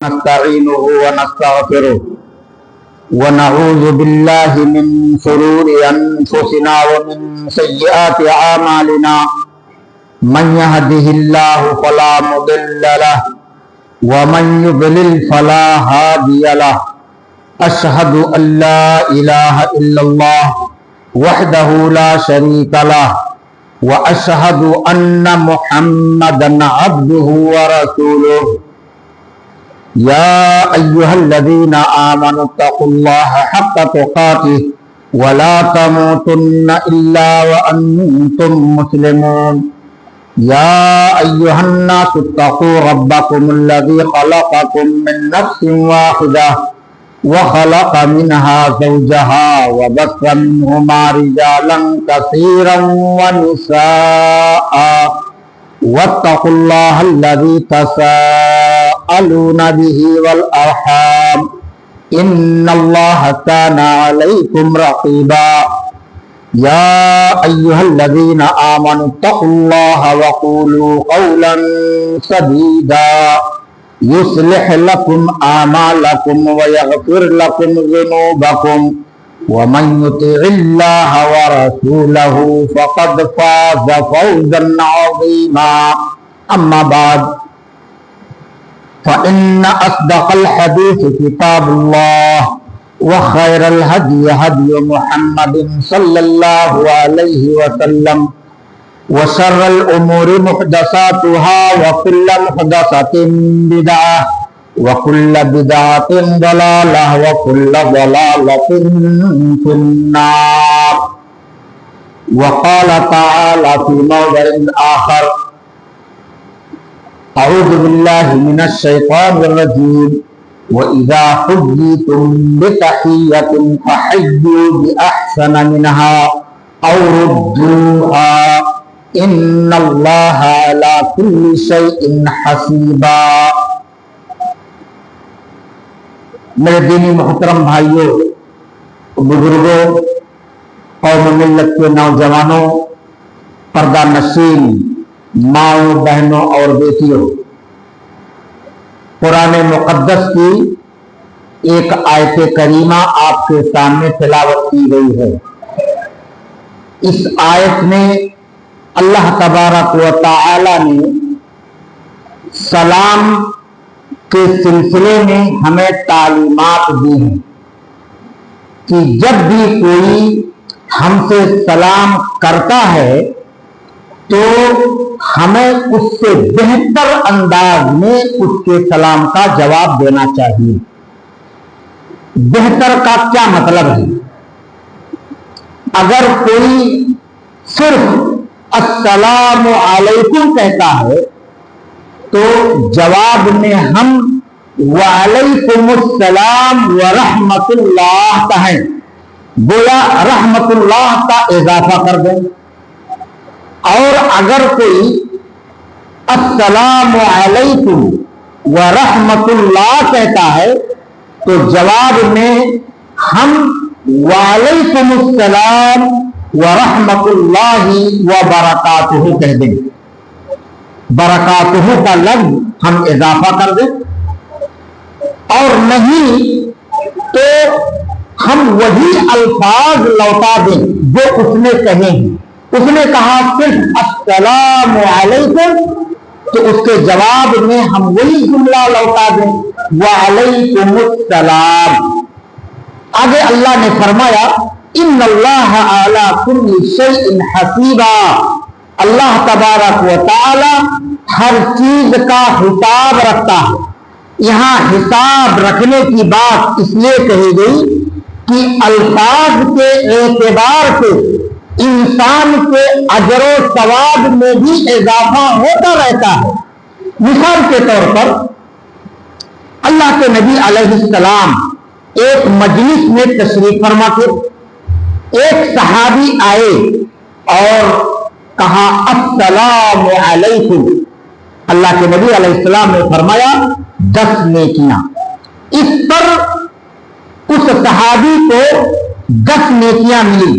نستعينه ونستغفره ونعوذ بالله من شرور أنفسنا ومن سيئات أعمالنا من يهده الله فلا مضل له ومن يضلل فلا هادي له أشهد أن لا إله إلا الله وحده لا شريك له وأشهد أن محمدا عبده ورسوله يا أيها الذين آمنوا اتقوا الله حق تقاته ولا تموتن إلا وأنتم مسلمون يا أيها الناس اتقوا ربكم الذي خلقكم من نفس واحدة وخلق منها زوجها وبث منهما رجالا كثيرا ونساء واتقوا الله الذي تساءلون به والأرحام إن الله كان عليكم رقيبا يا أيها الذين آمنوا اتقوا الله وقولوا قولا سديدا يصلح لكم أعمالكم ويغفر لكم ذنوبكم ومن يطع الله ورسوله فقد فاز فوزا عظيما أما بعد فإن أصدق الحديث كتاب الله وخير الهدي هدي محمد صلى الله عليه وسلم وشر الأمور محدثاتها وكل محدثة بدعة وكل بدعة ضلالة وكل ضلالة في النار. وقال تعالى في موضع آخر أعوذ بالله من الشيطان الرجيم وإذا حييتم بتحية فحيوا بأحسن منها أو ردوها إن الله على كل شيء حسيبا. میرے دینی محترم بھائیوں، بزرگوں، قوم ملت کے نوجوانوں، پردہ نشین ماؤں، بہنوں اور بیٹیوں، قرآن مقدس کی ایک آیت کریمہ آپ کے سامنے تلاوت کی گئی ہے۔ اس آیت میں اللہ تبارک و تعالی نے سلام کے سلسلے میں ہمیں تعلیمات دی ہیں کہ جب بھی کوئی ہم سے سلام کرتا ہے تو ہمیں اس سے بہتر انداز میں اس کے سلام کا جواب دینا چاہیے۔ بہتر کا کیا مطلب ہے؟ اگر کوئی صرف السلام علیکم کہتا ہے تو جواب میں ہم وعلیکم السلام ورحمت اللہ کہیں، گویا رحمت اللہ کا اضافہ کر دیں۔ اور اگر کوئی السلام علیکم ورحمت اللہ کہتا ہے تو جواب میں ہم وعلیکم السلام ورحمت اللہ وبرکاتہ کہہ دیں۔ برکاتہ کا لفظ ہم اضافہ کر دیں، اور نہیں تو ہم وہی الفاظ لوٹا دیں جو اس نے کہے ہیں۔ اس نے کہا صرف السلام علیکم تو اس کے جواب میں ہم وہی جملہ لوٹا دیں وعلیکم السلام۔ آگے اللہ نے فرمایا ان اللہ علی کل شیء حسیبا، اللہ تبارک و تعالی ہر چیز کا حساب رکھتا ہے۔ یہاں حساب رکھنے کی بات اس لیے کہی گئی کہ الفاظ کے اعتبار سے انسان کے اجر و ثواب میں بھی اضافہ ہوتا رہتا ہے۔ مثال کے طور پر اللہ کے نبی علیہ السلام ایک مجلس میں تشریف فرما کے ایک صحابی آئے اور کہا السلام علیکم۔ اللہ کے نبی علیہ السلام نے فرمایا 10 نیکیاں۔ اس پر اس صحابی کو 10 نیکیاں ملی۔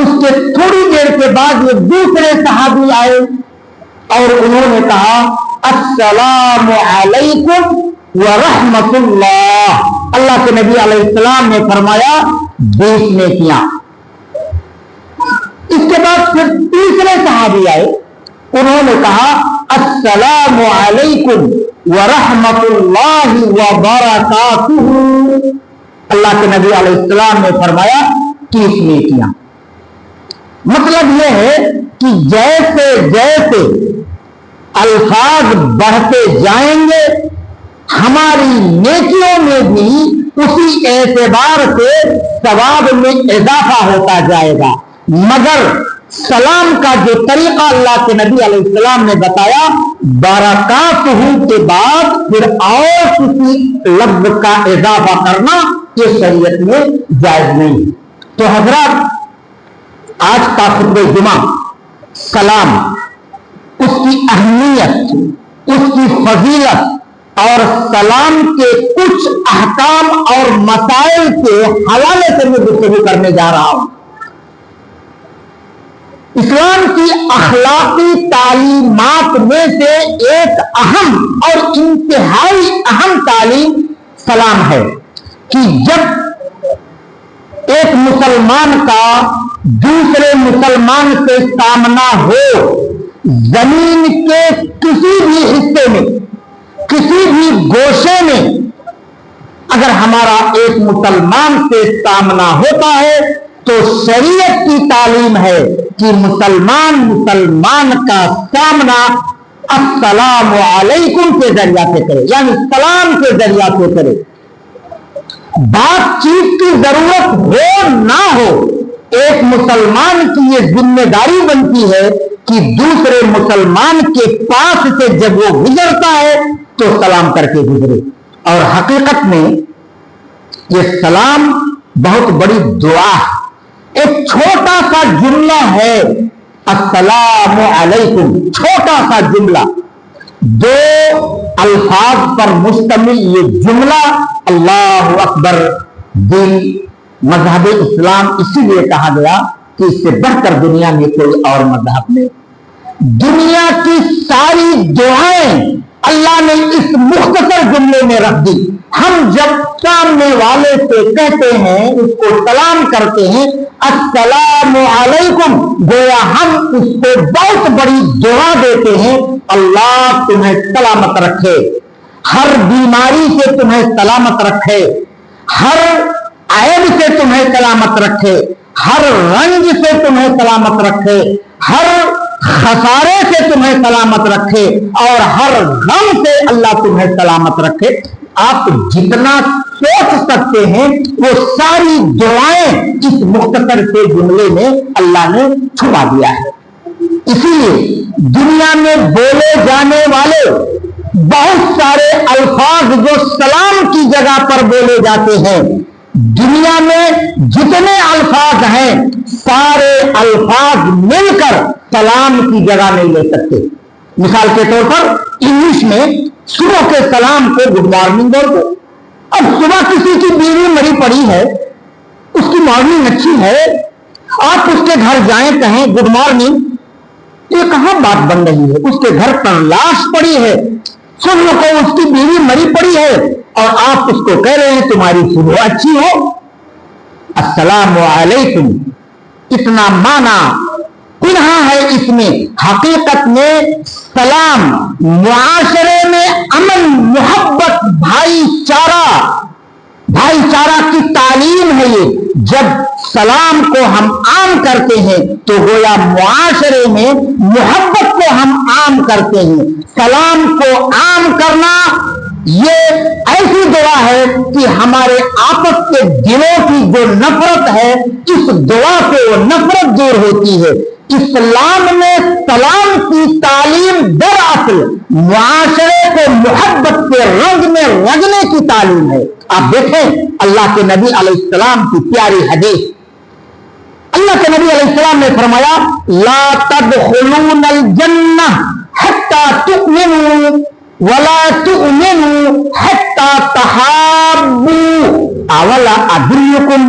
اس کے تھوڑی دیر کے بعد یہ دوسرے صحابی آئے اور انہوں نے کہا السلام علیکم वरहमतुल्लाह, अल्लाह के नबी अलैहिस्सलाम ने फरमाया 20 नेकियां। इसके बाद फिर तीसरे सहाबी आए, उन्होंने कहा अस्सलामु अलैकुम वरहमतुल्लाहि वबरकातुहू। अल्लाह के नबी अलैहिस्सलाम ने फरमाया 30 नेकियां। मतलब यह है कि जैसे जैसे अल्फाज बढ़ते जाएंगे हमारी नेकियों में भी उसी एतबार से सवाब में इजाफा होता जाएगा। मगर सलाम का जो तरीका अल्लाह के नबी अलैहिस्सलाम ने बताया, बरकातहू के बाद फिर और किसी लफ्ज का इजाफा करना ये शरीयत में जायज नहीं। तो हजरत, आज का खुतबे जुमा सलाम, उसकी अहमियत, उसकी फजीलत और सलाम के कुछ अहकाम और मसाइल के हवाले से मैं गुफ्तगू करने जा रहा हूं। इस्लाम की अखलाकी तालीमात में से एक अहम और इंतहाई अहम तालीम सलाम है कि जब एक मुसलमान का दूसरे मुसलमान से सामना हो, जमीन के किसी भी हिस्से में, किसी भी गोशे में अगर हमारा एक मुसलमान से सामना होता है तो शरीयत की तालीम है कि मुसलमान मुसलमान का सामना अस्सलामु अलैकुम के जरिया से करे, यानी सलाम के जरिया से करे। बातचीत की जरूरत हो ना हो, एक मुसलमान की ये जिम्मेदारी बनती है कि दूसरे मुसलमान के पास से जब वो गुजरता है तो सलाम करके गुजरे। और हकीकत में ये सलाम बहुत बड़ी दुआ है। एक छोटा सा जुमला है अस्सलामु अलैकुम, छोटा सा जुमला, 2 अल्फाज पर मुश्तमिल ये जुमला। अल्लाहु अकबर, दिन मजहब इस्लाम इसीलिए कहा गया कि इससे बढ़कर दुनिया में कोई और मजहब नहीं। दुनिया की सारी दुआएं अल्लाह ने इस मुख्तसर जुमले में रख दी। हम जब सामने वाले से कहते हैं, उसको सलाम करते हैं अस्सलामु अलैकुम, गोया हम उसको बहुत बड़ी दुआ देते हैं, अल्लाह तुम्हें सलामत रखे, हर बीमारी से तुम्हें सलामत रखे, हर ऐब से तुम्हें सलामत रखे, हर रंज से तुम्हें सलामत रखे, हर खसारे से तुम्हें सलामत रखे और हर गम से अल्लाह तुम्हें सलामत रखे। आप जितना सोच सकते हैं वो सारी दुआएं इस मुख्तसर से जुमले में अल्लाह ने छुपा दिया है। इसीलिए दुनिया में बोले जाने वाले बहुत सारे अल्फाज जो सलाम की जगह पर बोले जाते हैं, दुनिया में जितने अल्फाज हैं सारे अल्फाज मिलकर सलाम की जगह नहीं ले सकते। मिसाल के तौर पर इंग्लिश में सुबह के सलाम को गुड मॉर्निंग बोल दो। अब सुबह किसी की बीवी मरी पड़ी है, उसकी मॉर्निंग अच्छी है, आप उसके घर जाएं कहें गुड मॉर्निंग, ये कहां बात बन रही है? उसके घर पर लाश पड़ी है, सुबह को उसकी बीवी मरी पड़ी है और आप उसको कह रहे हैं तुम्हारी सुबह अच्छी हो। अस्सलामु अलैकुम, इतना माना पिन्हा है इसमें। हकीकत में सलाम मुआशरे में अमन, मोहब्बत, भाईचारा की तालीम है ये। जब सलाम को हम आम करते हैं तो गोया मुआशरे में मोहब्बत को हम आम करते हैं। सलाम को आम करना ये ऐसी दुआ है कि हमारे आपस के दिलों की जो नफरत है, इस दुआ से वो नफरत दूर होती है। इस्लाम में सलाम की तालीम दरअसल मुआशरे को मोहब्बत के रंग में रंगने की तालीम है। आप देखें अल्लाह के नबी अलैहिस्सलाम की प्यारी हदीस, अल्लाह के नबी अलैहिस्सलाम ने फरमाया ला तदखुलूनल जन्नह हत्ता तु'मिनू वला तु'मिनू हत्ता तहाब्बू अवला अदुल्लुकुम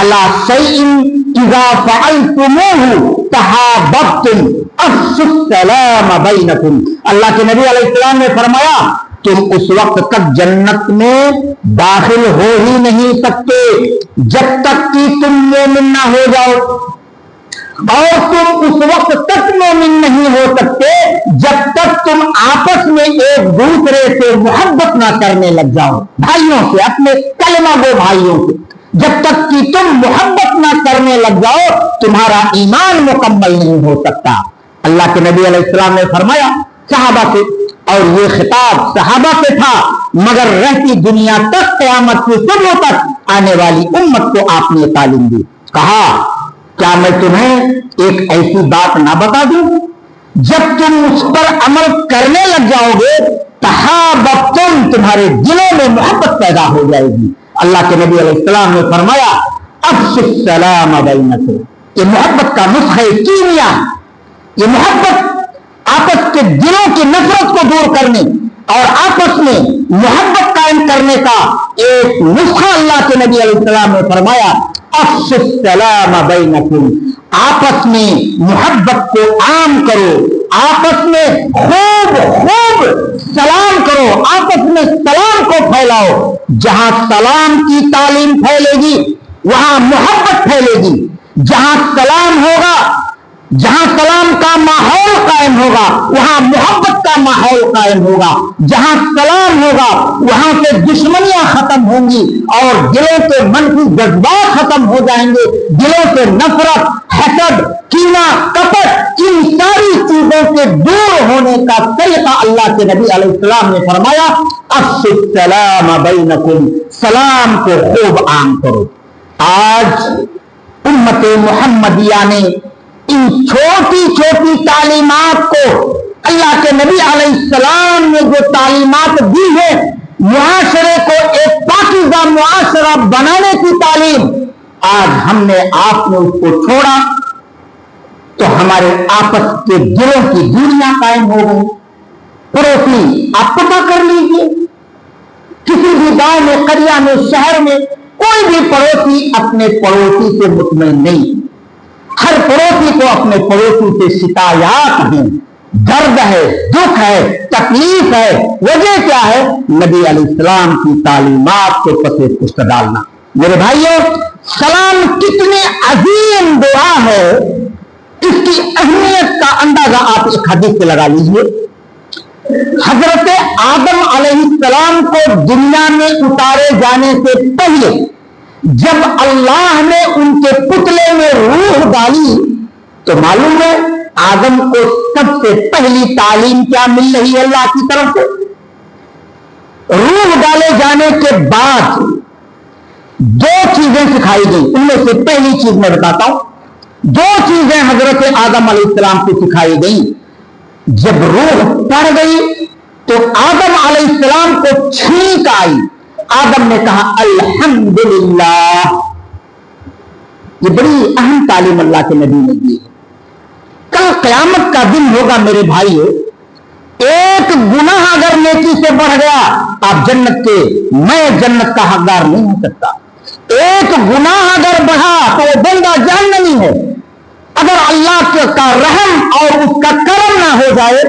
अला शैइन इज़ा फ़अलतुमूहु तहाब्बतुम अफ़्शुस सलाम बैनकुम। अल्लाह के नबी अलैहिस्सलाम ने फरमाया तुम उस वक्त तक जन्नत में दाखिल हो ही नहीं सकते जब तक कि तुम मोमिन ना हो जाओ, और तुम उस वक्त तक मोमिन नहीं हो सकते जब तक तुम आपस में एक दूसरे से मोहब्बत ना करने लग जाओ, भाइयों से, अपने कलमा गो भाइयों से। जब तक कि तुम मोहब्बत ना करने लग जाओ तुम्हारा ईमान मुकम्मल नहीं हो सकता। अल्लाह के नबी अलैहिस्सलाम ने फरमाया सहाबा से, और ये खिताब सहाबा से था, मगर रहती दुनिया तक क़यामत की सुबह तक आने वाली उम्मत को आपने तालीम दी। कहा क्या मैं तुम्हें एक ऐसी बात ना बता दूं जब तुम उस पर अमल करने लग जाओगे तहाबब्तुम, तुम्हारे दिलों में मोहब्बत पैदा हो जाएगी। अल्लाह के नबी अलैहिस्सलाम ने फरमाया अफ्शुस सलाम बैनकुम, ये मोहब्बत का नुस्खा कीमिया, ये मोहब्बत आपस के दिलों की नफरत को दूर करने और आपस में मोहब्बत कायम करने का एक नुस्खा अल्लाह के नबी अलैहिस्सलाम ने फरमाया अफ्शुस सलाम बैनकुम, आपस में मोहब्बत को आम करो, आपस में खूब खूब सलाम करो, आपस में सलाम को फैलाओ। जहां सलाम की तालीम फैलेगी वहां मोहब्बत फैलेगी। जहां सलाम होगा, जहां सलाम का माहौल कायम होगा वहां मोहब्बत का माहौल कायम होगा। जहां सलाम होगा वहां से दुश्मनियां खत्म होंगी और दिलों के मनफी जज्बात खत्म हो जाएंगे। दिलों से नफरत, हसद, कीना, कपट, इन सारी चीजों से दूर होने का तरीका अल्लाह के नबी अलैहिस्सलाम ने फरमाया अफ्शुस सलाम बैनकुम, सलाम को खूब आम करो। आज उम्मत मुहम्मदिया ने इन छोटी छोटी तालीमात को, अल्लाह के नबी अलैहिस्सलाम ने जो तालीमात दी है मुआशरे को एक पाकीज़ा मुआशरा बनाने की तालीम, आज हमने आपने उसको छोड़ा तो हमारे आपस के दिलों की दूरियां कायम हो गई। पड़ोसी आप पता कर लीजिए, किसी भी गांव में, करिया में, शहर में कोई भी पड़ोसी अपने पड़ोसी से मुतमईन नहीं। हर पड़ोसी को अपने पड़ोसी से शिकायत है, दर्द है, दुख है, तकलीफ है। वजह क्या है? नबी अलैहिस्सलाम की तालीमात को पसे पुष्ट डालना। मेरे भाइयों, सलाम कितनी अजीम दुआ है, इसकी अहमियत का अंदाजा आप एक हदीस से लगा लीजिए। हजरत आदम अलैहिस्सलाम को दुनिया में उतारे जाने से पहले जब अल्लाह ने उनके पुतले में रूह डाली तो मालूम है आदम को सबसे पहली तालीम क्या मिल रही है अल्लाह की तरफ से? रूह डाले जाने के बाद दो चीजें सिखाई गई। उनमें से पहली चीज मैं बताता हूं, दो चीजें हजरत आदम अलैहिस्सलाम को सिखाई गई। जब रूह पड़ गई तो आदम अलैहिस्सलाम को छींक आई। आदम ने कहा अल्हम्दुलिल्लाह। ये बड़ी अहम तालीम अल्लाह के नबी ने दी। कल क़यामत का दिन होगा मेरे भाइयों, एक गुनाह अगर नेकी से बढ़ गया आप जन्नत के, मैं जन्नत का हकदार नहीं हो सकता। एक गुनाह अगर बढ़ा तो वो बंदा जहन्नमी है। अगर अल्लाह का रहम और उसका करम ना हो जाए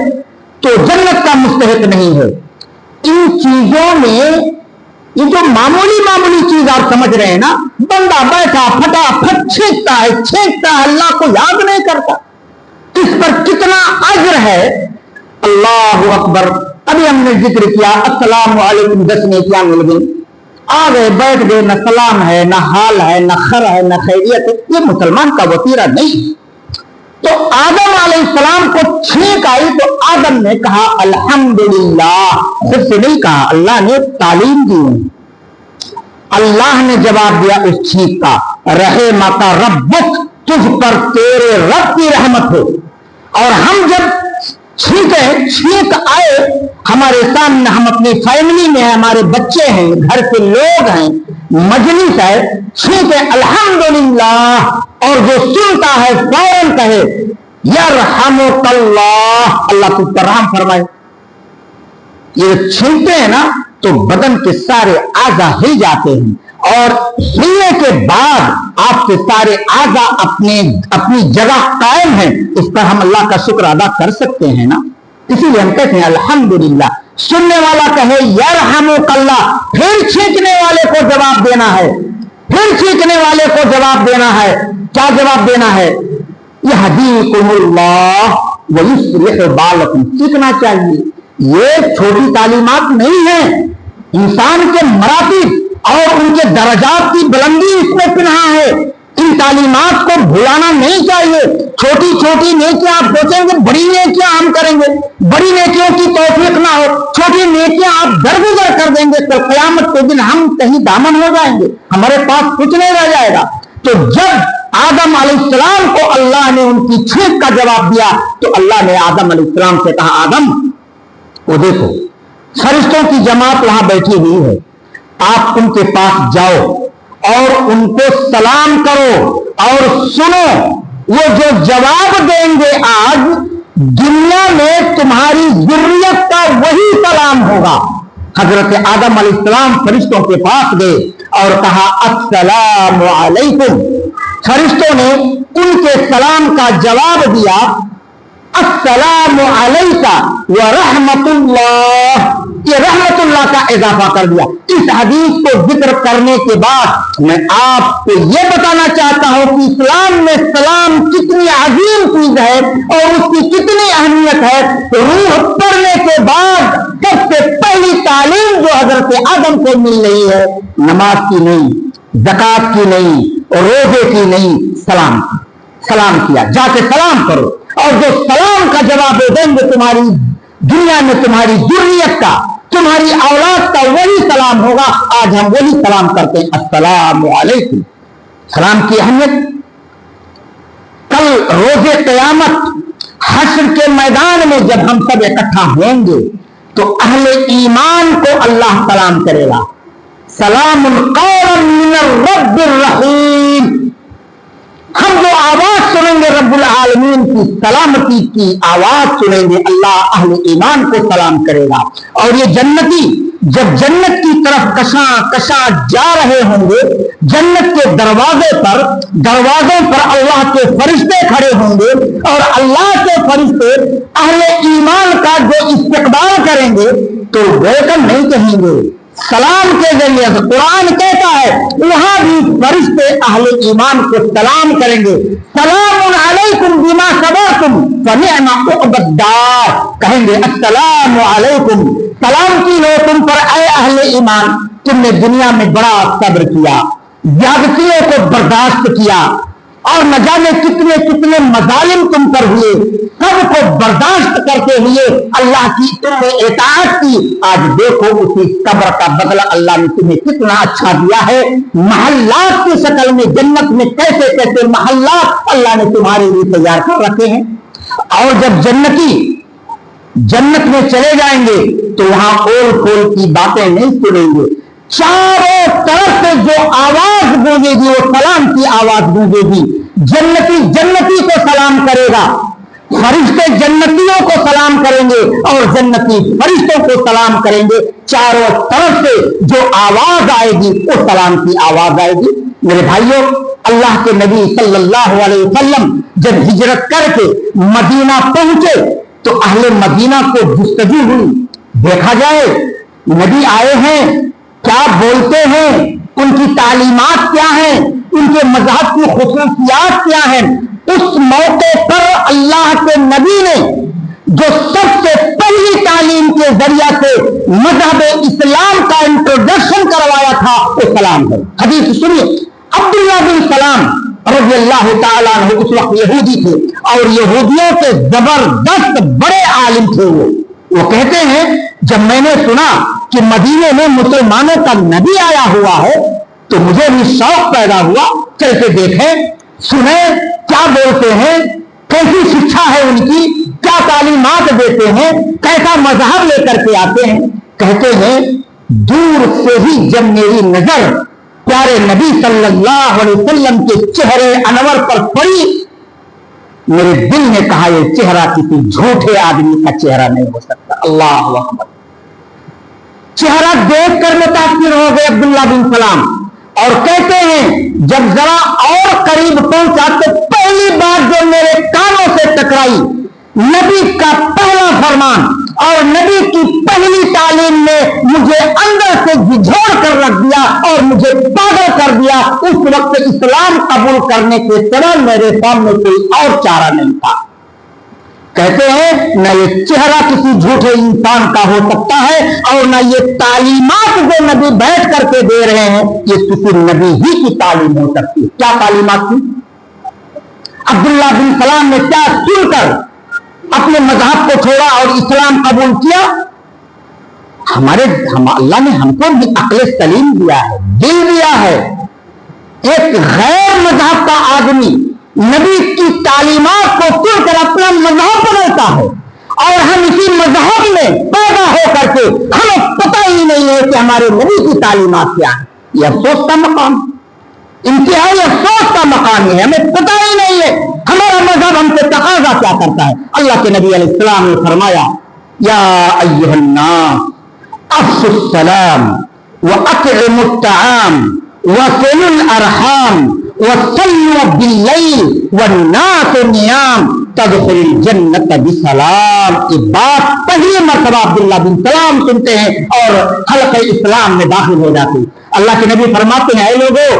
तो जन्नत का मुस्तहिक नहीं है। इन चीजों में ये जो मामूली मामूली चीज आप समझ रहे हैं ना, बंदा बैठा फटाफट छींकता है, अल्लाह को याद नहीं करता, इस पर कितना अज्र है। अल्लाह अकबर। अभी हमने जिक्र किया अस्सलाम वालेकुम, 10 नेकियां मिल गई, आ गए बैठ गए, न सलाम है, न हाल है, न खर है, न खैरियत है। ये मुसलमान का वतीरा नहीं। तो आदम अलैहिस्सलाम को छींक आई तो आदम ने कहा अल्हम्दुलिल्लाह। खुद से नहीं कहा, अल्लाह ने तालीम दी। अल्लाह ने जवाब दिया उस छींक का, रहे माता रब्बुक, तुझ पर तेरे रब की रहमत हो। और हम जब छींक आए हमारे सामने, हम अपनी फैमिली में हैं, हमारे बच्चे हैं, घर के लोग हैं, मजलिस है, छींके अल्हम्दुलिल्लाह, और जो सुनता है फौरन कहे यरहमुकल्लाह, अल्लाह तुझ पर रहम फरमाए। ये छींकते हैं ना तो बदन के सारे आज़ा हिल जाते हैं, और हिलने के बाद आपके सारे आज़ा अपनी जगह कायम है। इस पर हम अल्लाह का शुक्र अदा कर सकते हैं ना। इसीलिए हम कहते हैं अल्हम्दुलिल्लाह। सुनने वाला कहे यरहमुकल्लाह, फिर छींकने वाले को जवाब देना है, फिर छींकने वाले को जवाब देना है। क्या जवाब देना है? यहदीकुमुल्लाह व युस्लिह बालकुम, सीखना चाहिए। ये छोटी तालीमात नहीं है, इंसान के मरातिब और उनके दर्जात की बुलंदी इसमें पिन्हा है। इन तालीमात को भुलाना नहीं चाहिए। छोटी छोटी नेकियां आप सोचेंगे बड़ी नेकियां हम करेंगे, बड़ी नेकियों की तौफीक ना हो, छोटी नेकियां आप दरगुजर कर देंगे, तो क़यामत के दिन हम कहीं दामन हो जाएंगे, हमारे पास कुछ नहीं रह जाएगा। तो जब आदम अलैहिस्सलाम को अल्लाह ने उनकी छींक का जवाब दिया, तो अल्लाह ने आदम अलैहिस्सलाम से कहा, आदम वो देखो फरिश्तों की जमात वहां बैठी हुई है, आप उनके पास जाओ और उनको सलाम करो और सुनो, वो जो जवाब देंगे आज दुनिया में तुम्हारी ज़ुर्रियत का वही सलाम होगा। हजरत आदम अलैहिस्सलाम फरिश्तों के पास गए और कहा अस्सलामु अलैकुम। फरिश्तों ने उनके सलाम का जवाब दिया अस्सलामु अलैका व रहमतुल्लाह, ये रहमतुल्लाह का इजाफा कर दिया। इस हदीस को जिक्र करने के बाद मैं आपको ये बताना चाहता हूं कि इस्लाम में सलाम कितनी अजीम चीज है और उसकी कितनी अहमियत है। रूह पढ़ने के बाद सबसे पहली तालीम जो हजरत आदम को मिल रही है, नमाज की नहीं, ज़कात की नहीं, रोजे की नहीं, सलाम की। सलाम किया, जाके सलाम करो, और जो सलाम का जवाब देंगे तुम्हारी दुनिया में तुम्हारी ज़ुर्रियत का, तुम्हारी औलाद का वही सलाम होगा। आज हम वही सलाम करते हैं, अस्सलामु अलैकुम। सलाम की अहमियत कल रोजे क़यामत हश्र के मैदान में जब हम सब इकट्ठा होंगे तो अहले ईमान को अल्लाह सलाम करेगा, सलामुन कौलन मिनर रब्बिर रहीम। हम जो आवाज सुनेंगे रब्बुल आलमीन की सलामती की आवाज सुनेंगे, अल्लाह अहले ईमान को सलाम करेगा। और ये जन्नती जब जन्नत की तरफ कशा कशा जा रहे होंगे, जन्नत के दरवाजों पर अल्लाह के फरिश्ते खड़े होंगे और अल्लाह के फरिश्ते अहले ईमान का जो इस्तकबाल करेंगे तो वेलकम नहीं कहेंगे, सलाम के जरिए से। कुरान कहता है वहां भी फरिश्ते अहले ईमान को सलाम करेंगे, सलामुन अलैकुम बिमा सबरतुम फनिअमा उक़बद्दार, कहेंगे अस्सलामु अलैकुम, सलाम की हो तुम पर ऐ अहले ईमान, तुमने दुनिया में बड़ा सब्र किया, ज्यादतियों को बर्दाश्त किया और न जाने कितने कितने मजालिम तुम पर हुए, सबको बर्दाश्त करते हुए अल्लाह की तुमने इताअत की। आज देखो उसी सब्र का बदला अल्लाह ने तुम्हें कितना अच्छा दिया है। महल्लात की शक्ल में जन्नत में कैसे कैसे महल्लात अल्लाह ने तुम्हारे लिए तैयार कर रखे हैं। और जब जन्नती जन्नत में चले जाएंगे तो वहां ओल खोल की बातें नहीं सुनेंगे, चारों तरफ से जो आवाज गूंजेगी वो सलाम की आवाज गूंजेगी। जन्नती जन्नती को सलाम करेगा, फरिश्ते जन्नतियों को सलाम करेंगे और जन्नती फरिश्तों को सलाम करेंगे। चारों तरफ से जो आवाज आएगी वो सलाम की आवाज आएगी। मेरे भाइयों, अल्लाह के नबी सल्लल्लाहु अलैहि वसल्लम जब हिजरत करके मदीना पहुंचे तो अहले मदीना को गुफ्तगू हुई, देखा जाए नबी आए हैं, क्या बोलते हैं, उनकी तालीमात क्या हैं, उनके मजहब की खुसूसियात क्या हैं। उस मौके पर अल्लाह के नबी ने जो सबसे पहली तालीम के जरिया से मजहब इस्लाम का इंट्रोडक्शन करवाया था वो सलाम है। हदीस सुनिए, अब्दुल्लाह बिन सलाम रज़ियल्लाहु ताला अन्हु उस वक्त यहूदी थे और यहूदियों के जबरदस्त बड़े आलिम थे। वो कहते हैं जब मैंने सुना कि मदीने में मुसलमानों का नबी आया हुआ है तो मुझे भी शौक पैदा हुआ, चल के देखें, सुने क्या बोलते हैं, कैसी शिक्षा है उनकी, क्या तालीमात देते हैं, कैसा मजहब लेकर के आते हैं। कहते हैं दूर से ही जब मेरी नजर प्यारे नबी सल्लल्लाहु अलैहि वसल्लम के चेहरे अनवर पर पड़ी, मेरे दिल ने कहा ये चेहरा किसी झूठे आदमी का चेहरा नहीं हो सकता। अल्लाह अकबर। चेहरा देख कर मुतासिर हो गए अब्दुल्लाह बिन सलाम और कहते हैं जब जरा और करीब पहुंचा तो पहली बात जो मेरे कानों से टकराई नबी का पहला फरमान اور نبی کی پہلی تعلیم نے مجھے اندر سے جھجھوڑ کر رکھ دیا اور مجھے پاگل کر دیا. اس وقت اسلام قبول کرنے کے سوا میرے سامنے کوئی اور چارہ نہیں تھا. کہتے ہیں نہ یہ چہرہ کسی جھوٹے انسان کا ہو سکتا ہے اور نہ یہ تعلیمات جو نبی بیٹھ کر کے دے رہے ہیں یہ کسی نبی ہی کی تعلیم ہو سکتی ہے. کیا تعلیمات تھی؟ عبداللہ بن سلام نے کیا سن کر اپنے مذہب کو چھوڑا اور اسلام قبول کیا؟ اللہ نے ہم کو بھی عقل سلیم دیا ہے، دل دیا ہے. ایک غیر مذہب کا آدمی نبی کی تعلیمات کو سن کر اپنا مذہب بناتا ہے اور ہم اسی مذہب میں پیدا ہو کر کے ہمیں پتہ ہی نہیں ہے کہ ہمارے نبی کی تعلیمات کیا ہے. یہ افسوس کا مقام، انتہائی افسوس کا مقام ہے. ہمیں پتہ ہی نہیں ہے ہمارا مذہب ہم سے تقاضا کیا کرتا ہے. اللہ کے نبی علیہ السلام نے فرمایا یا ایھا الناس افشوا السلام واطعموا الطعام وصلوا الارحام وصلوا باللیل والناس نیام تدخل الجنت بسلام. یہ بات پہلی مرتبہ عبداللہ بن سلام سنتے ہیں اور حلقہ اسلام میں داخل ہو جاتے ہیں. اللہ کے نبی فرماتے ہیں اے لوگوں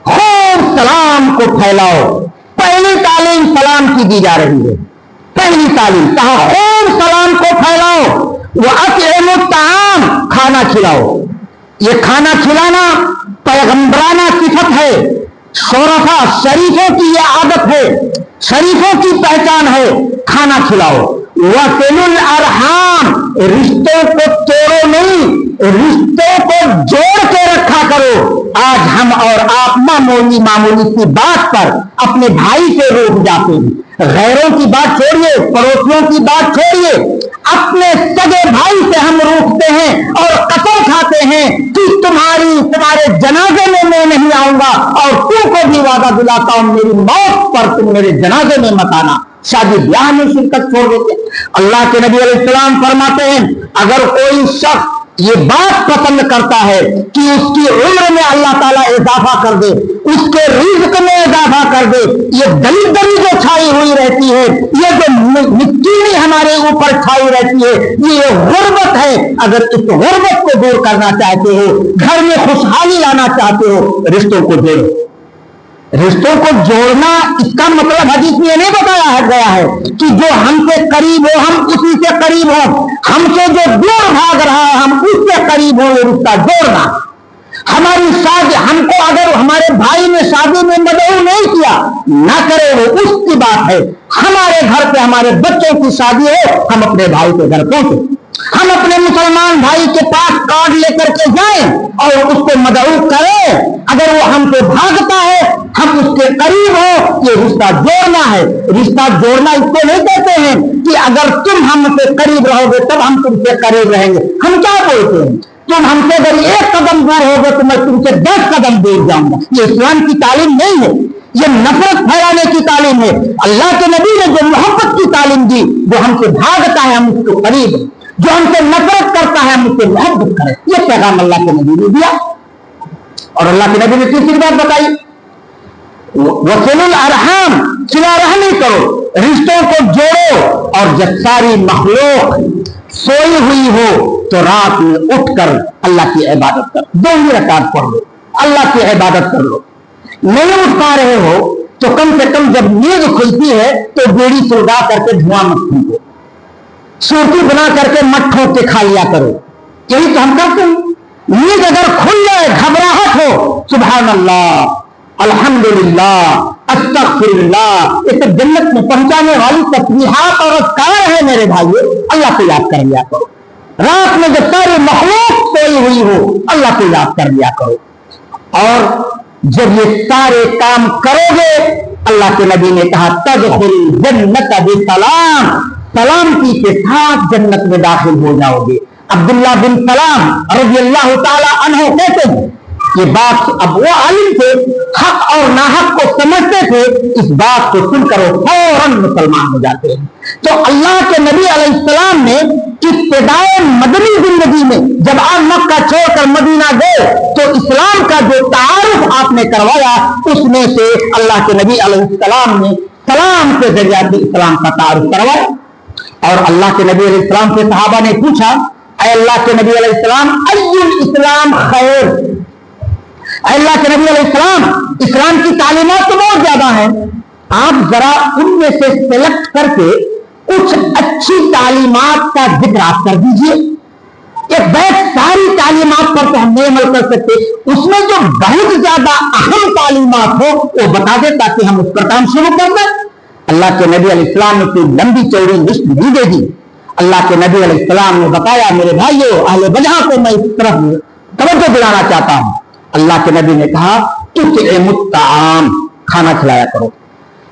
خوب سلام کو پھیلاؤ. پہلی تعلیم سلام کی دی جا رہی ہے. پہلی تعلیم کہا خوب سلام کو پھیلاؤ. وَأَطْعِمُوا الطَّعَامَ کھانا کھلاؤ. یہ کھانا کھلانا پیغمبرانہ صفت ہے. شرفا شریفوں کی یہ عادت ہے، شریفوں کی پہچان ہے. کھانا کھلاؤ. وَصِلُوا الْأَرْحَامَ رشتوں کو توڑو نہیں، رشتوں کو جوڑ کے رکھا کرو. آج ہم اور آپ معمولی سی بات پر اپنے بھائی سے روک جاتے ہیں. غیروں کی بات چھوڑیے، پڑوسیوں کی بات چھوڑیے، اپنے سگے بھائی سے ہم روکتے ہیں اور قسم کھاتے ہیں کہ تمہارے جنازے میں نہیں آؤں گا اور تم کو بھی وعدہ دلاتا ہوں میری موت پر تم میرے جنازے میں مت آنا. شادی بیاہ میں شرکت چھوڑ دیتے. اللہ کے نبی علیہ السلام فرماتے ہیں اگر کوئی شخص یہ بات پسند کرتا ہے کہ اس کی عمر میں اللہ تعالیٰ اضافہ کر دے، اس کے رزق میں اضافہ کر دے، یہ دلیدری جو چھائی ہوئی رہتی ہے، یہ جو مسکینی ہمارے اوپر چھائی رہتی ہے، یہ غربت ہے. اگر اس غربت کو دور کرنا چاہتے ہو، گھر میں خوشحالی لانا چاہتے ہو، رشتوں کو جوڑو. رشتوں کو جوڑنا اس کا مطلب حدیث میں یہ نہیں بتایا گیا ہے کہ جو ہم سے قریب ہو ہم اسی سے قریب ہو، ہم سے جو دور بھاگ رہا ہے ہم اس سے قریب ہو. یہ رشتہ جوڑنا. ہماری شادی ہم کو اگر ہمارے بھائی نے شادی میں مدعو نہیں کیا نہ کرے وہ اس کی بات ہے. ہمارے گھر پہ ہمارے بچوں کی شادی ہے، ہم اپنے بھائی کے گھر پہنچے، ہم اپنے مسلمان بھائی کے پاس کارڈ لے کر کے جائیں اور اس کو مدعو کریں. اگر وہ ہم سے بھاگتا ہے ہم اس کے قریب ہو. یہ رشتہ جوڑنا ہے. رشتہ جوڑنا اس کو نہیں کہتے ہیں کہ اگر تم ہم سے قریب رہو گے تب ہم تم سے قریب رہیں گے. ہم کیا بولتے ہیں تم ہم سے اگر ایک قدم دور ہوگے تو میں تم سے 10 قدم دور جاؤں گا. یہ اسلام کی تعلیم نہیں ہے، یہ نفرت پھیلانے کی تعلیم ہے. اللہ کے نبی نے جو محبت کی تعلیم دی، جو ہم سے بھاگتا ہے ہم اس کو قریب، جو ہم سے نفرت کرتا ہے ہم اس سے محبت کریں. یہ پیغام اللہ کے نبی نے دیا. اور اللہ کے نبی نے تیسری بات بتائی وصلوا الارحام صلہ رحمی کرو، رشتوں کو جوڑو. اور جب ساری مخلوق سوئی ہوئی ہو تو رات میں اٹھ کر اللہ کی عبادت کر، 2 رکعت پڑھ لو، اللہ کی عبادت کر لو. نہیں اٹھ پا رہے ہو تو کم سے کم جب نیند کھلتی ہے تو بیڑی سلگا کر کے دھواں مت پھینکو، سوٹی بنا کر کے مت ٹھوک کے کھا لیا کرو. یہی تو ہم کرتے ہیں. نیند اگر کھل جائے، گھبراہٹ ہو، سبحان اللہ، الحمدللہ، استغفر اللہ، یہ سب جنت میں پہنچانے والی تسبیحات اور اذکار ہے میرے بھائیو. اللہ کو یاد کر لیا کرو. رات میں جب ساری مخلوق سوئی ہوئی ہو اللہ کو یاد کر لیا کرو. اور جب یہ سارے کام کرو گے اللہ کے نبی نے کہا تدخل جنت بسلام، سلامتی کے ساتھ جنت میں داخل ہو جاؤ گے. عبداللہ بن سلام رضی اللہ تعالی عنہ کہتے ہیں یہ بات، اب وہ عالم تھے، حق اور ناحق کو سمجھتے تھے، اس بات کو سن کر وہ فوراً مسلمان ہو جاتے ہیں. تو اللہ کے نبی علیہ السلام نے ابتدائے مدنی زندگی میں جب آپ مکہ چھوڑ کر مدینہ گئے تو اسلام کا جو تعارف آپ نے کروایا اس میں سے اللہ کے نبی علیہ السلام نے سلام کے ذریعے اسلام کا تعارف کروایا. اور اللہ کے نبی علیہ السلام سے صحابہ نے پوچھا اے اللہ کے نبی علیہ السلام ایل اسلام خیر، اے اللہ کے نبی علیہ السلام اسلام کی تعلیمات تو بہت زیادہ ہیں، آپ ذرا ان میں سے سلیکٹ کر کے کچھ اچھی تعلیمات کا ذکر آپ کر دیجئے کہ بیٹھ ساری تعلیمات پر تو ہم نہیں عمل کر سکتے، اس میں جو بہت زیادہ اہم تعلیمات ہو وہ بتا دے تاکہ ہم اس پر کام شروع کر دیں۔ اللہ کے نبی علیہ السلام نے کوئی لمبی چوڑی لسٹ بھی دے دی۔ اللہ کے نبی علیہ السلام نے بتایا میرے بھائیو اہل بجا کو میں اس طرف توجہ دلانا چاہتا ہوں۔ اللہ کے نبی نے کہا تطعم الطعام، کھانا کھلایا کرو،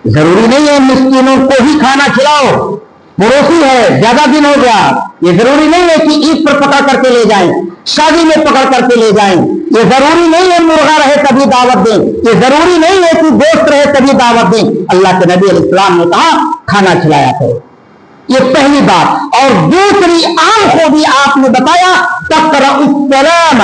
ضروری نہیں ہے مسکینوں کو ہی کھانا کھلاؤ، پڑوسی ہے زیادہ دن ہو گیا، یہ ضروری نہیں ہے کہ عید پر پکڑ کر کے لے جائیں، شادی میں پکڑ کر کے لے جائیں، یہ ضروری نہیں ہے مرغا رہے تبھی دعوت دیں، یہ ضروری نہیں ہے کہ گوشت رہے تبھی دعوت دیں۔ اللہ کے نبی علیہ السلام نے کہا کھانا کھلایا کرو، یہ پہلی بات۔ اور دوسری عام خوبی آپ نے بتایا تقرأ السلام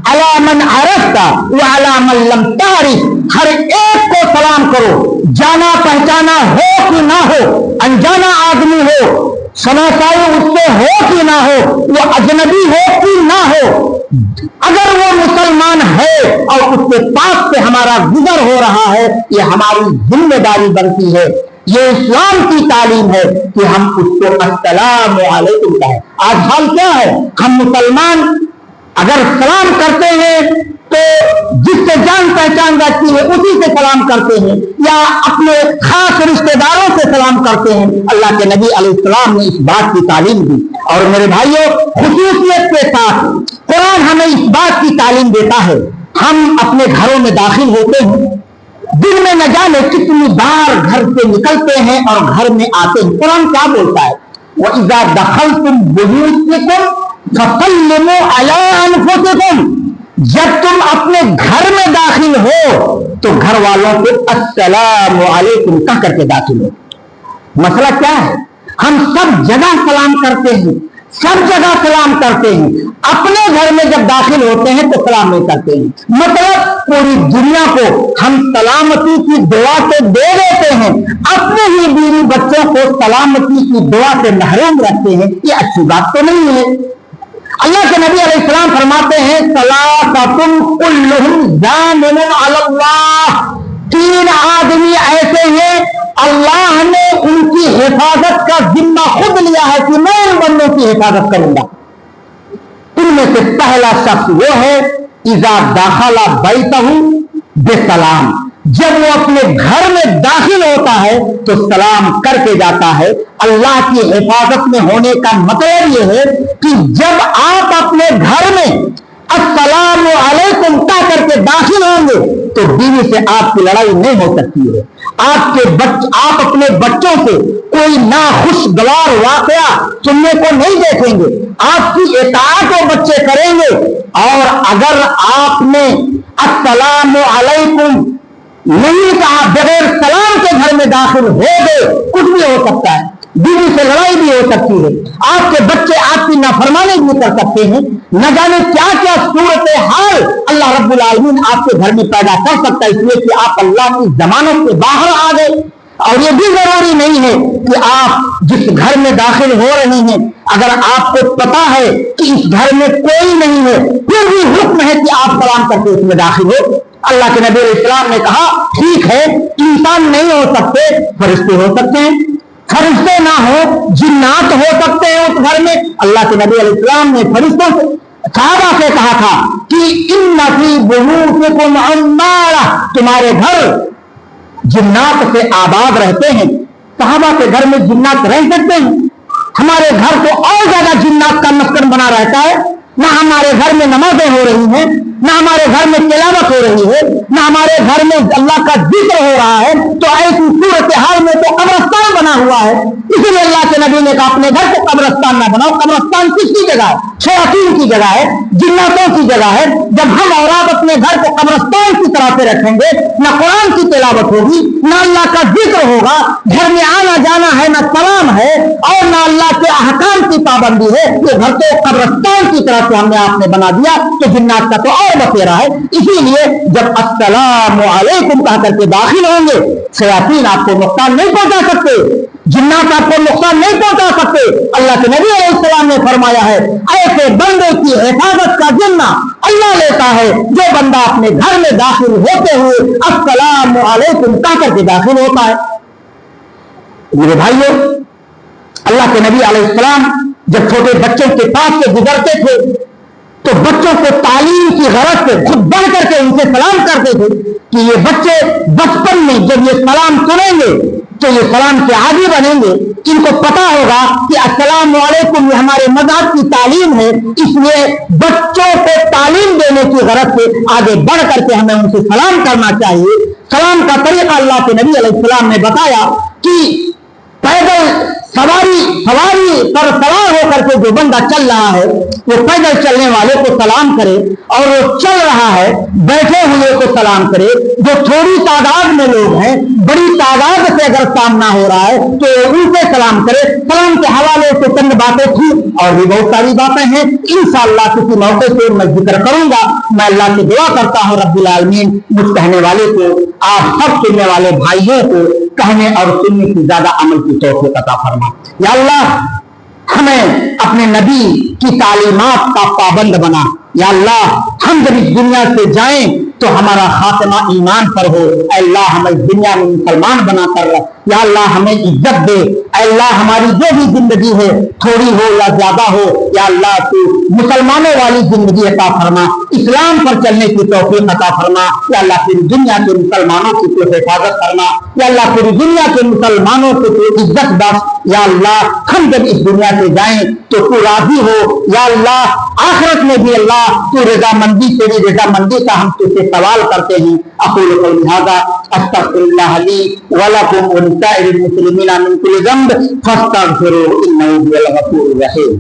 علی من عرفت وعلی من لم تعرف، ہر ایک کو سلام کرو، جانا پہچانا ہو کہ نہ ہو، انجانا آدمی ہو، شناسائی اس سے ہو کہ نہ ہو، وہ اجنبی ہو کہ نہ ہو، اگر وہ مسلمان ہے اور اس کے پاس سے ہمارا گزر ہو رہا ہے یہ ہماری ذمہ داری بنتی ہے، یہ اسلام کی تعلیم ہے کہ ہم اس کو السلام علیکم کہیں۔ آج حال کیا ہے، ہم مسلمان اگر سلام کرتے ہیں تو جس سے جان پہچان رہتی ہے اسی سے سلام کرتے ہیں یا اپنے خاص رشتہ داروں سے سلام کرتے ہیں۔ اللہ کے نبی علیہ السلام نے اس بات کی تعلیم دی۔ اور میرے بھائیوں خصوصیت کے ساتھ قرآن ہمیں اس بات کی تعلیم دیتا ہے، ہم اپنے گھروں میں داخل ہوتے ہیں، دن میں نہ جانے کتنی بار گھر سے نکلتے ہیں اور گھر میں آتے ہیں، قرآن کیا بولتا ہے وَإِذَا دَخَلْتُمْ بُيُوتَكُمْ فَسَلِّمُوا عَلَىٰ أَنفُسِكُمْ، جب تم اپنے گھر میں داخل ہو تو گھر والوں کو السلام علیکم کہہ کر کے داخل ہو۔ مسئلہ کیا ہے، ہم سب جگہ سلام کرتے ہیں، سب جگہ سلام کرتے ہیں، اپنے گھر میں جب داخل ہوتے ہیں تو سلام نہیں کرتے ہیں۔ مطلب پوری دنیا کو ہم سلامتی کی دعا سے دے دیتے ہیں، اپنے ہی بیوی بچوں کو سلامتی کی دعا سے محروم رکھتے ہیں، یہ اچھی بات تو نہیں ہے۔ اللہ کے نبی علیہ السلام فرماتے ہیں ثلاثۃ کلھم ضامن علی اللہ، تین آدمی ایسے ہیں اللہ نے ان کی حفاظت کا ذمہ خود لیا ہے کہ میں ان بندوں کی حفاظت کروں گا۔ ان میں سے پہلا شخص وہ ہے اذا دخل بیتہ بسلام، جب وہ اپنے گھر میں داخل ہوتا ہے تو سلام کر کے جاتا ہے۔ اللہ کی حفاظت میں ہونے کا مطلب یہ ہے کہ جب آپ اپنے گھر میں السلام علیکم کہہ کر کے داخل ہوں گے تو بیوی سے آپ کی لڑائی نہیں ہو سکتی ہے، آپ اپنے بچوں سے کوئی ناخوشگوار واقعہ سننے کو نہیں دیکھیں گے، آپ کی اطاعت وہ بچے کریں گے۔ اور اگر آپ نے السلام علیکم نہیں کہا، بغیر سلام کے گھر میں داخل ہو گئے، کچھ بھی ہو سکتا ہے، بیوی سے لڑائی بھی ہو سکتی ہے، آپ کے بچے آپ کی نافرمانی بھی کر سکتے ہیں، نہ جانے کیا کیا صورت حال اللہ رب العالمین آپ کے گھر میں پیدا کر سکتا ہے، اس لیے کہ آپ اللہ کی ضمانت سے باہر آ گئے۔ اور یہ بھی ضروری نہیں ہے کہ آپ جس گھر میں داخل ہو رہے ہیں اگر آپ کو پتا ہے کہ اس گھر میں کوئی نہیں ہے پھر بھی حکم ہے کہ آپ سلام کر کے اس میں داخل ہو۔ اللہ کے نبی علیہ السلام نے کہا ٹھیک ہے انسان نہیں ہو سکتے، فرشتے ہو سکتے ہیں، فرشتے نہ ہو جنات ہو سکتے ہیں اس گھر میں۔ اللہ کے نبی علیہ السلام نے فرشتوں سے صحابہ سے کہا تھا کہ ان فی بیوتکم عمارہ، تمہارے گھر جنات سے آباد رہتے ہیں۔ صحابہ کے گھر میں جنات رہ سکتے ہیں؟ ہمارے گھر تو اور زیادہ جنات کا مسکن بنا رہتا ہے، نہ ہمارے گھر میں نمازیں ہو رہی ہیں، نہ ہمارے گھر میں تلاوت ہو رہی ہے، نہ ہمارے گھر میں اللہ کا ذکر ہو رہا ہے، تو ایسی صورتحال میں تو قبرستان بنا ہوا ہے۔ اسی لیے اللہ کے نبی نے کہا اپنے گھر کو قبرستان نہ بناؤ۔ قبرستان کس کی جگہ ہے؟ شیاطین کی جگہ ہے، جناتوں کی جگہ ہے۔ جب ہم اولاد اپنے گھر کو قبرستان کی طرح سے رکھیں گے، نہ قرآن کی تلاوت ہوگی، نہ اللہ کا ذکر ہوگا، گھر میں آنا جانا ہے، نہ سلام ہے، اور نہ اللہ کے احکام کی پابندی ہے، یہ گھر کو قبرستان کی طرح سے ہم نے آپ نے بنا دیا تو جنات کا تو اور بسیرا ہے۔ اسی لیے جب السلام علیکم کہہ کر کے داخل ہوں گے شیاطین آپ کو نقصان نہیں پہنچا سکتے۔ जिन्नात आपको नुकसान नहीं पहुंचा सकते। अल्लाह के नबी अलैहिस्सलाम ने फरमाया है, ऐसे बंदे की हिफाजत का जिम्मा अल्लाह लेता है जो बंदा अपने घर में दाखिल होते हुए अस्सलामु अलैकुम कह करके दाखिल होता है। मेरे भाइयों, अल्लाह के नबी अलैहिस्सलाम जब छोटे बच्चों के पास से गुजरते थे तो बच्चों को तालीम की गरज से खुद बढ़ करके उनसे सलाम करते थे कि ये बच्चे बचपन में जब ये सलाम सुनेंगे तो ये सलाम के आदी बनेंगे। इनको पता होगा कि अस्सलाम वालेकुम ये हमारे मज़हब की तालीम है, इसलिए बच्चों को तालीम देने की गरज से आगे बढ़ करके हमें उनसे सलाम करना चाहिए। सलाम का तरीका अल्लाह के नबी अलैहिस्सलाम ने बताया कि पैदल सवारी पर सवार होकर के जो बंदा चल रहा है वो पैदल चलने वाले को सलाम करे, और वो चल रहा है बैठे हुए को सलाम करे। जो थोड़ी तादाद में लोग हैं, बड़ी तादाद से अगर सामना हो रहा है तो उनसे सलाम करे। सलाम के हवाले से चंद बातें थी और भी बहुत सारी बातें हैं, इंशाअल्लाह किसी मौके से मैं जिक्र करूंगा। मैं अल्लाह से दुआ करता हूँ रब्बुल आलमीन मुझ कहने वाले को, आप सब सुनने वाले भाइयों को कहने और सुनने की ज्यादा अमल की तौफीक अता फरमा। या अल्लाह हमें अपने नबी की तालीमात का पाबंद बना। या अल्लाह हम जब इस दुनिया से जाएं तो हमारा खात्मा ईमान पर हो। अल्लाह हमें दुनिया में मुसलमान बना कर रख। या अल्लाह हमें इज्जत दे। अल्लाह हमारी जो भी जिंदगी है थोड़ी हो या ज्यादा हो, या अल्लाह तू मुसलमानों वाली जिंदगी अता फरमा, इस्लाम पर चलने की तौफीक अता फरमा। या अल्लाह पूरी दुनिया के मुसलमानों की तू हिफाजत करना। या अल्लाह पूरी दुनिया के मुसलमानों को तू इज्जत बख्श। या अल्लाह हम जब इस दुनिया से जाएं तो तू राजी हो। या अल्लाह आखिरत में भी अल्लाह तू रजामंदी, तेरी रजामंदी का हम तुझसे सवाल करते हैं। अक़ूलु क़ौली हाज़ा अस्तग़फ़िरुल्लाह ली व लकुम व लिसाइरिल मुस्लिमीना मिन कुल्लि ज़ंब फस्तग़फिरूहु इन्नहु हुवल गफ़ूरुर रहीम।